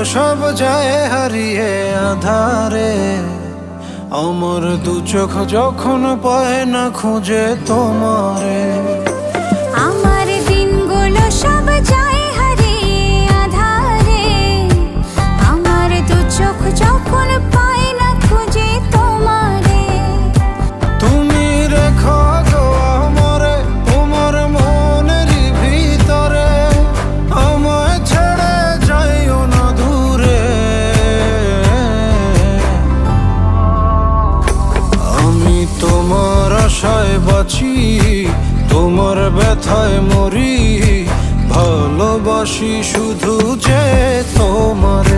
সব যায় হারিয়ে আধারে। আমার দু চোখ যখন পায় না খুঁজে তোমারে। আমার দিনগুলো সব যায় হারিয়ে আঁধারে। আমার দু চোখ যখন পায় না খুঁজে তোমারে। তুমি রেখো গো আমারে তোমার মনেরই ভিতরে, আমায় ছেড়ে যাইও না দূরে। আমি তোমার আশায় বাঁচি, তোমার ব্যথায় মরি, ভালোবাসি শুধু যে তোমার।